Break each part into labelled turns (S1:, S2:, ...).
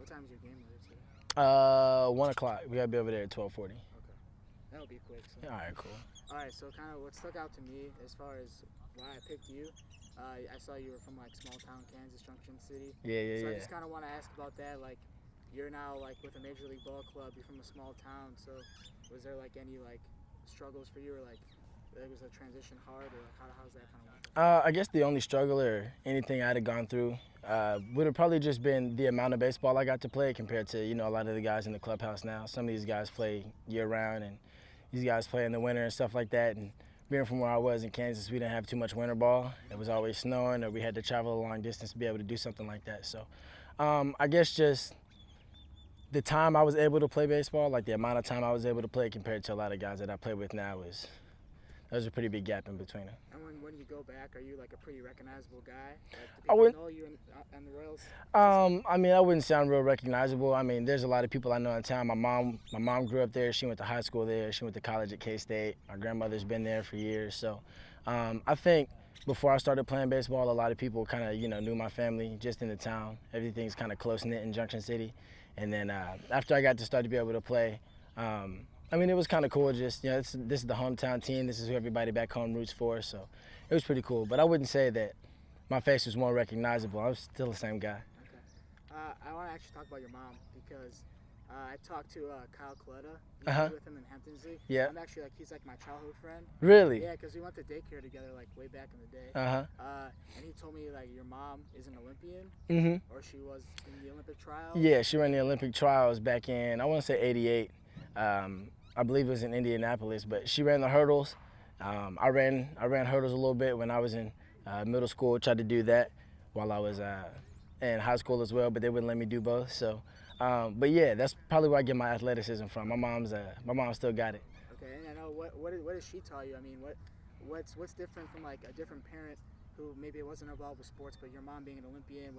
S1: What time is your game later today?
S2: 1 o'clock. We gotta be over there at 12:40.
S1: Okay, that'll be quick. So.
S2: All right, cool.
S1: All right, so kind of what stuck out to me as far as why I picked you, I saw you were from like small town Kansas, Junction City.
S2: Yeah.
S1: So I just kind of want to ask about that. Like, you're now like with a major league ball club. You're from a small town. So was there like any like struggles for you, or like was the transition hard, or like, how's that kind of work?
S2: I guess the only struggle or anything I'd have gone through would have probably just been the amount of baseball I got to play compared to, a lot of the guys in the clubhouse now. Some of these guys play year-round, and these guys play in the winter and stuff like that. And being from where I was in Kansas, we didn't have too much winter ball. It was always snowing, or we had to travel a long distance to be able to do something like that. So I guess just the time I was able to play baseball, like the amount of time I was able to play compared to a lot of guys that I play with now, there's a pretty big gap in between them.
S1: And when you go back, are you like a pretty recognizable guy? Like, do
S2: I
S1: people
S2: wouldn't.
S1: know you and the Royals?
S2: I mean, I wouldn't sound real recognizable. I mean, there's a lot of people I know in town. My mom grew up there. She went to high school there. She went to college at K-State. My grandmother's been there for years. So I think before I started playing baseball, a lot of people kind of, knew my family just in the town. Everything's kind of close-knit in Junction City. And then after I got to start to be able to play, I mean, it was kind of cool. Just, this is the hometown team. This is who everybody back home roots for. So it was pretty cool. But I wouldn't say that my face was more recognizable. I was still the same guy.
S1: Okay. I want to actually talk about your mom because I talked to Kyle Coletta. You
S2: Uh-huh.
S1: played with him in Hamptonsley.
S2: Yeah.
S1: I'm actually he's like my childhood friend.
S2: Really?
S1: Yeah, because we went to daycare together like way back in the day.
S2: Uh-huh.
S1: And he told me like your mom is an Olympian,
S2: Mm-hmm.
S1: or she was in the Olympic trials.
S2: Yeah, she ran the Olympic trials back in, I want to say 88. I believe it was in Indianapolis, but she ran the hurdles. I ran hurdles a little bit when I was in middle school. Tried to do that while I was in high school as well, but they wouldn't let me do both. So, but yeah, that's probably where I get my athleticism from. My mom still got it.
S1: Okay, and I know what does she tell you? I mean, what's different from like a different parent who maybe wasn't involved with sports, but your mom being an Olympian,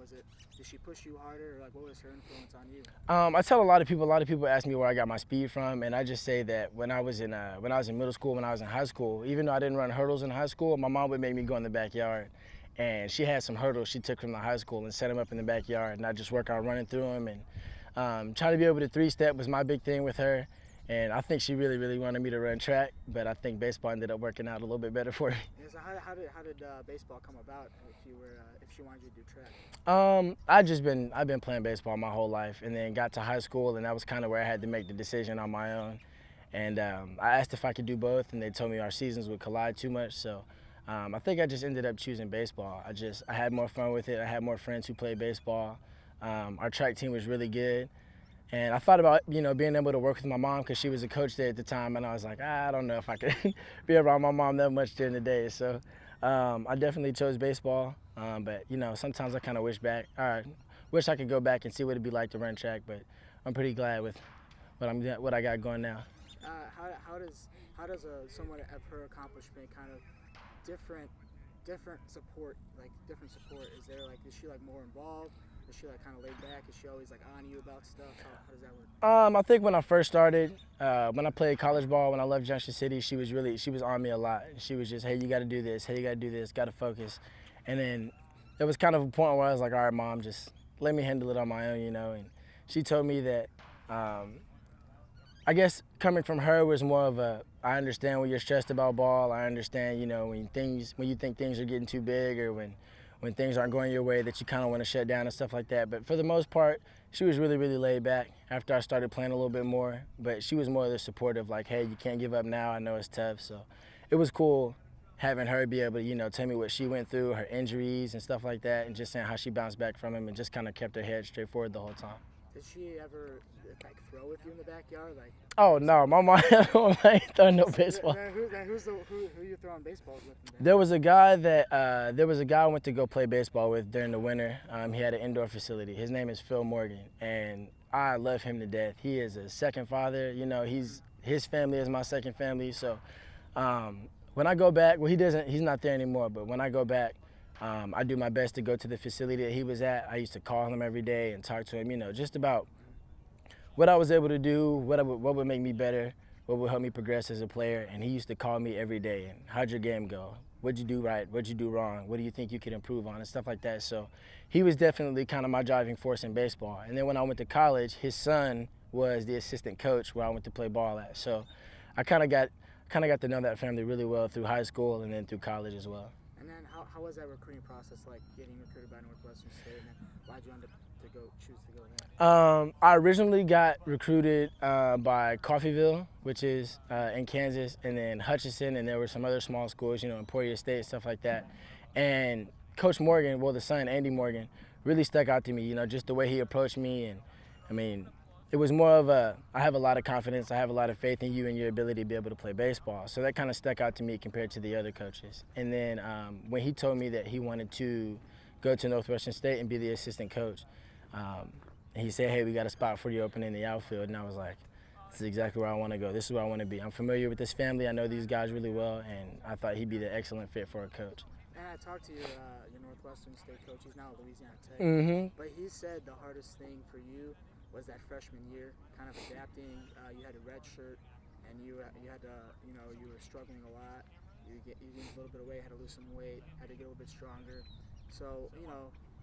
S1: did she push you harder, or like what was her influence on you?
S2: I tell a lot of people ask me where I got my speed from, and I just say that when I was in middle school, when I was in high school, even though I didn't run hurdles in high school, my mom would make me go in the backyard, and she had some hurdles she took from the high school and set them up in the backyard, and I just work out running through them, and trying to be able to three-step was my big thing with her. And I think she really, really wanted me to run track, but I think baseball ended up working out a little bit better for me.
S1: Yeah, so how did baseball come about if she wanted you to do track?
S2: I've been playing baseball my whole life, and then got to high school, and that was kind of where I had to make the decision on my own. And I asked if I could do both, and they told me our seasons would collide too much. So I think I just ended up choosing baseball. I had more fun with it. I had more friends who played baseball. Our track team was really good. And I thought about, being able to work with my mom because she was a coach there at the time, and I was like, I don't know if I could be around my mom that much during the day. So I definitely chose baseball, but sometimes I kind of wish I could go back and see what it'd be like to run track. But I'm pretty glad with what I got going now.
S1: How does someone of her accomplishment kind of different support, is there like, is she like more involved? Is she like kind of laid back? Is she always like on you about stuff? How does that work?
S2: I think when I first started, when I played college ball, when I left Junction City, she was on me a lot. She was just, hey, you got to do this. Hey, you got to do this. Got to focus. And then there was kind of a point where I was like, all right, Mom, just let me handle it on my own, And she told me that, I guess coming from her was more of I understand when you're stressed about ball. I understand, when you think things are getting too big, or when things aren't going your way, that you kind of want to shut down and stuff like that. But for the most part, she was really, really laid back after I started playing a little bit more. But she was more of the supportive, like, hey, you can't give up now. I know it's tough. So it was cool having her be able to, tell me what she went through, her injuries and stuff like that, and just saying how she bounced back from them, and just kind of kept her head straight forward the whole time.
S1: Did she ever like throw with you in the backyard? Like,
S2: oh no, my mom ain't throwing no baseball.
S1: Who you throwing baseballs with?
S2: There was a guy I went to go play baseball with during the winter. He had an indoor facility. His name is Phil Morgan, and I love him to death. He is a second father. His family is my second family. So when I go back, well, he's not there anymore. But when I go back, I do my best to go to the facility that he was at. I used to call him every day and talk to him, just about what I was able to do, what would make me better, what would help me progress as a player. And he used to call me every day, and how'd your game go? what'd you do right, what'd you do wrong, what do you think you could improve on, and stuff like that. So he was definitely kind of my driving force in baseball. And then when I went to college, his son was the assistant coach where I went to play ball at. So I kind of got to know that family really well through high school and then through college as well.
S1: And then how was that recruiting process like, getting recruited by Northwestern State, and then why'd you end up choose to go there?
S2: I originally got recruited by Coffeyville, which is in Kansas, and then Hutchinson, and there were some other small schools, Emporia State, stuff like that. And Coach Morgan, well, the son, Andy Morgan, really stuck out to me, just the way he approached me. And I mean, it was more of I have a lot of confidence, I have a lot of faith in you and your ability to be able to play baseball. So that kind of stuck out to me compared to the other coaches. And then when he told me that he wanted to go to Northwestern State and be the assistant coach, and he said, hey, we got a spot for you open in the outfield. And I was like, this is exactly where I want to go. This is where I want to be. I'm familiar with this family. I know these guys really well, and I thought he'd be the excellent fit for a coach.
S1: And I talked to your Northwestern State coach. He's now at Louisiana Tech.
S2: Mm-hmm.
S1: But he said the hardest thing for you was that freshman year, kind of adapting. You had a red shirt, and you had to, you were struggling a lot. You gained a little bit of weight, had to lose some weight, had to get a little bit stronger. So,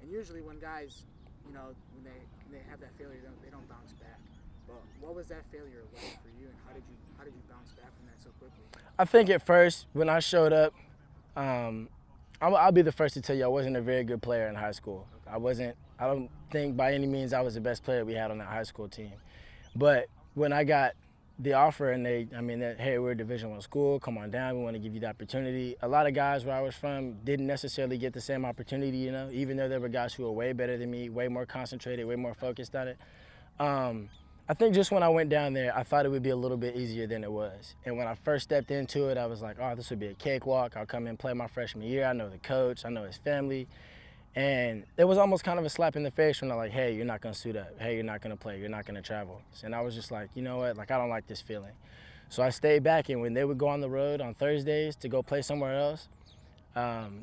S1: and usually when guys, when they have that failure, they don't bounce back. But what was that failure like for you, and how did you bounce back from that so quickly?
S2: I think at first when I showed up, I'll be the first to tell you I wasn't a very good player in high school. Okay. I don't think by any means I was the best player we had on that high school team. But when I got the offer and hey, we're a Division I school, come on down, we want to give you the opportunity. A lot of guys where I was from didn't necessarily get the same opportunity, even though there were guys who were way better than me, way more concentrated, way more focused on it. I think just when I went down there, I thought it would be a little bit easier than it was. And when I first stepped into it, I was like, oh, this would be a cakewalk. I'll come in and play my freshman year. I know the coach. I know his family. And it was almost kind of a slap in the face when they're like, hey, you're not going to suit up. Hey, you're not going to play. You're not going to travel. And I was just like, you know what? I don't like this feeling. So I stayed back, and when they would go on the road on Thursdays to go play somewhere else,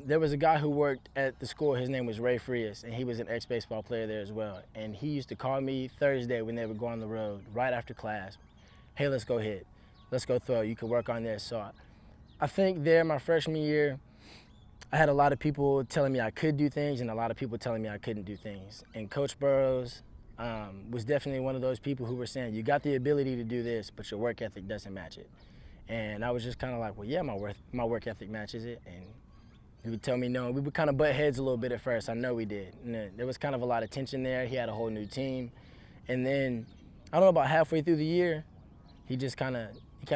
S2: there was a guy who worked at the school. His name was Ray Frias, and he was an ex-baseball player there as well. And he used to call me Thursday when they would go on the road, right after class. Hey, let's go hit. Let's go throw. You can work on this. So I think there, my freshman year, I had a lot of people telling me I could do things and a lot of people telling me I couldn't do things. And Coach Burrows was definitely one of those people who were saying, you got the ability to do this, but your work ethic doesn't match it. And I was just kind of like, well, yeah, my work ethic matches it. And he would tell me no. We would kind of butt heads a little bit at first. I know we did. And there was kind of a lot of tension there. He had a whole new team. And then, I don't know, about halfway through the year, he kind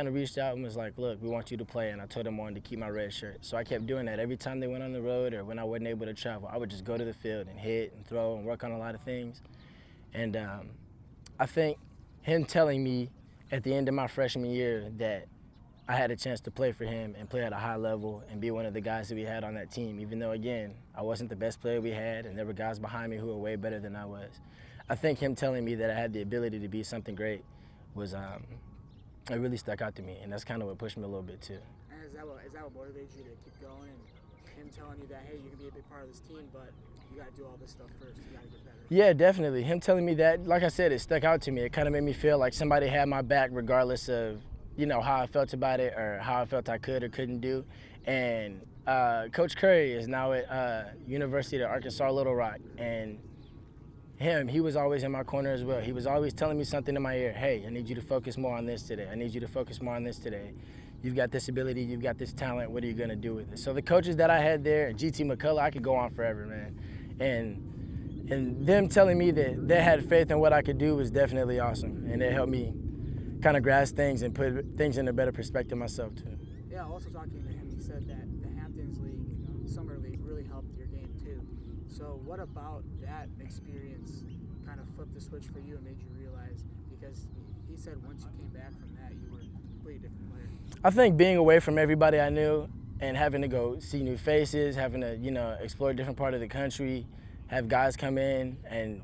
S2: of reached out and was like, look, we want you to play. And I told him I wanted to keep my red shirt. So I kept doing that. Every time they went on the road or when I wasn't able to travel, I would just go to the field and hit and throw and work on a lot of things. And I think him telling me at the end of my freshman year that I had a chance to play for him and play at a high level and be one of the guys that we had on that team, even though, again, I wasn't the best player we had and there were guys behind me who were way better than I was. I think him telling me that I had the ability to be something great was it really stuck out to me, and that's kind of what pushed me a little bit too.
S1: And is that what motivated you to keep going, and him telling you that, hey, you can be a big part of this team, but you got to do all this stuff first, you got to get better?
S2: Yeah, definitely. Him telling me that, like I said, it stuck out to me. It kind of made me feel like somebody had my back regardless of, how I felt about it or how I felt I could or couldn't do. And Coach Curry is now at University of Arkansas Little Rock, and he was always in my corner as well. He was always telling me something in my ear. Hey, I need you to focus more on this today. I need you to focus more on this today. You've got this ability, you've got this talent, what are you gonna do with it? So the coaches that I had there, GT McCullough, I could go on forever, man. And them telling me that they had faith in what I could do was definitely awesome. And it helped me kind of grasp things and put things in a better perspective myself too.
S1: Yeah, also talking to him, he said that the Hamptons League, Summer League, really helped your game too. So what about that experience kind of flipped the switch for you and made you realize, because he said once you came back from that, you were a completely different player?
S2: I think being away from everybody I knew and having to go see new faces, having to, explore a different part of the country, have guys come in and,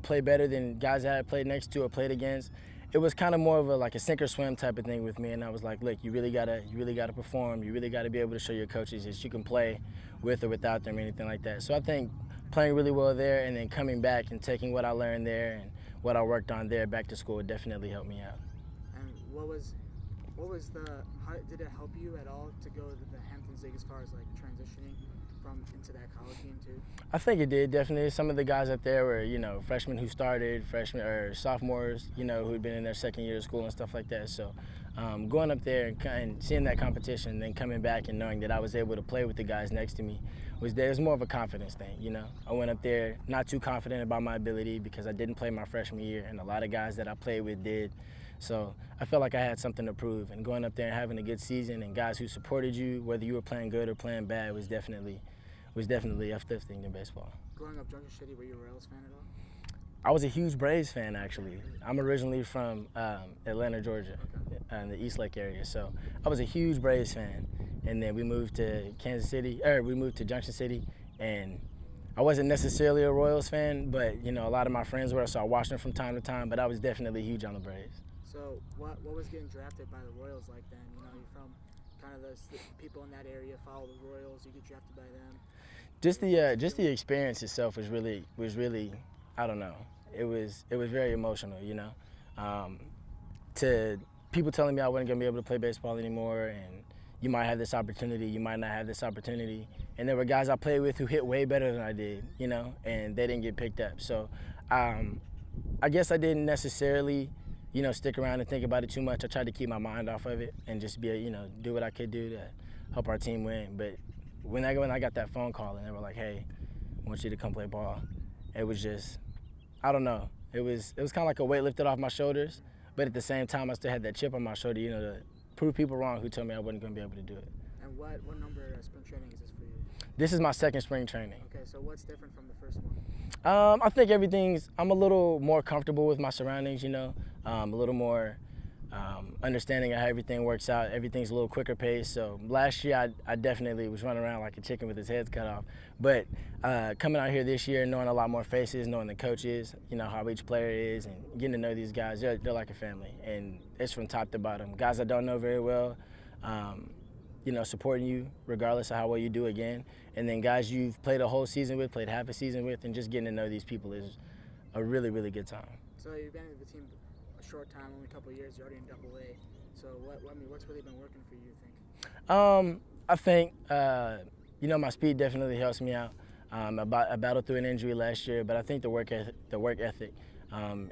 S2: play better than guys that I had played next to or played against. It was kind of more of a sink or swim type of thing with me, and I was like, look, you really gotta perform. You really gotta be able to show your coaches that you can play with or without them or anything like that. So I think playing really well there and then coming back and taking what I learned there and what I worked on there back to school definitely helped me out.
S1: And did it help you at all to go to the Hamptons Champions League as far as like transitioning from into that college game too?
S2: I think it did, definitely. Some of the guys up there were, freshmen who started, freshmen or sophomores, who had been in their second year of school and stuff like that. So going up there and seeing that competition and then coming back and knowing that I was able to play with the guys next to me was more of a confidence thing, I went up there not too confident about my ability because I didn't play my freshman year, and a lot of guys that I played with did. So I felt like I had something to prove, and going up there and having a good season and guys who supported you, whether you were playing good or playing bad, was definitely uplifting in baseball.
S1: Growing up Junction City, were you a Royals fan at all?
S2: I was a huge Braves fan, actually. I'm originally from Atlanta, Georgia, in the East Lake area. So I was a huge Braves fan. And then we moved to Junction City. And I wasn't necessarily a Royals fan, but, a lot of my friends were, so I watched them from time to time. But I was definitely huge on the Braves.
S1: So what was getting drafted by the Royals like then? You're from kind of the people in that area follow the Royals. You get drafted by them.
S2: Just the experience itself was really I don't know. It was very emotional, to people telling me I wasn't gonna be able to play baseball anymore, and you might have this opportunity, you might not have this opportunity. And there were guys I played with who hit way better than I did, and they didn't get picked up. So I guess I didn't necessarily, stick around and think about it too much. I tried to keep my mind off of it and just do what I could do to help our team win. But when I got that phone call and they were like, hey, I want you to come play ball, it was just, I don't know. It was kind of like a weight lifted off my shoulders, but at the same time I still had that chip on my shoulder, to prove people wrong who told me I wasn't going to be able to do it.
S1: And what number spring training is this for you?
S2: This is my second spring training.
S1: Okay, so what's different from the first one?
S2: I think I'm a little more comfortable with my surroundings, a little more understanding of how everything works out. Everything's a little quicker pace. So last year I definitely was running around like a chicken with his head cut off. But coming out here this year, knowing a lot more faces, knowing the coaches, how each player is, and getting to know these guys, they're like a family. And it's from top to bottom. Guys I don't know very well, supporting you regardless of how well you do again. And then guys you've played a whole season with, played half a season with, and just getting to know these people is a really, really good time.
S1: So you've been in the team a short time, only a couple of years. You're already in AA. So what's really been working for you, think?
S2: I think my speed definitely helps me out. I battled through an injury last year, but I think the work ethic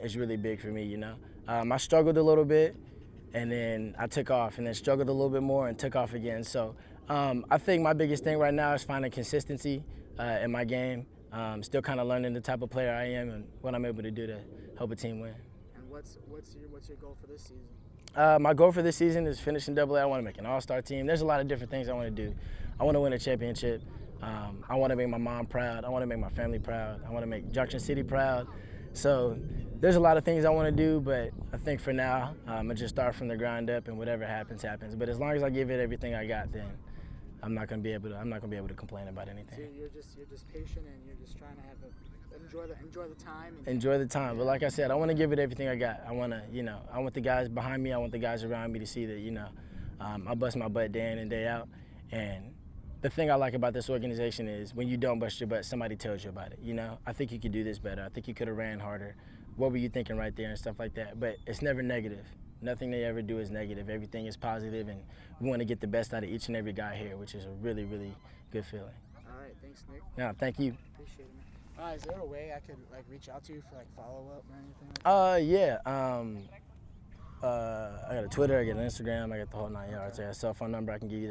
S2: is really big for me. I struggled a little bit, and then I took off, and then struggled a little bit more and took off again. So I think my biggest thing right now is finding consistency in my game. Still kind of learning the type of player I am and what I'm able to do to help a team win.
S1: And what's your goal for this season?
S2: My goal for this season is finishing AA. I want to make an all-star team. There's a lot of different things I want to do. I want to win a championship. I want to make my mom proud. I want to make my family proud. I want to make Junction City proud. So there's a lot of things I want to do, but I think for now, I'm going to just start from the ground up, and whatever happens, happens. But as long as I give it everything I got, then I'm not going to be able to complain about anything.
S1: So you're just patient, and you're just trying to enjoy the time.
S2: Enjoy the time. But like I said, I want to give it everything I got. I want to, I want the guys behind me, I want the guys around me to see that, I bust my butt day in and day out. And the thing I like about this organization is when you don't bust your butt, somebody tells you about it. I think you could do this better. I think you could have ran harder. What were you thinking right there and stuff like that? But it's never negative. Nothing they ever do is negative. Everything is positive, and we want to get the best out of each and every guy here, which is a really, really good feeling.
S1: All right, thanks, Nick.
S2: No, thank you.
S1: Appreciate it, man. All right, is there a way I could reach out to you for follow-up or anything like that?
S2: Yeah. I got a Twitter, I got an Instagram, I got the whole 9 yards. I got a cell phone number I can give you.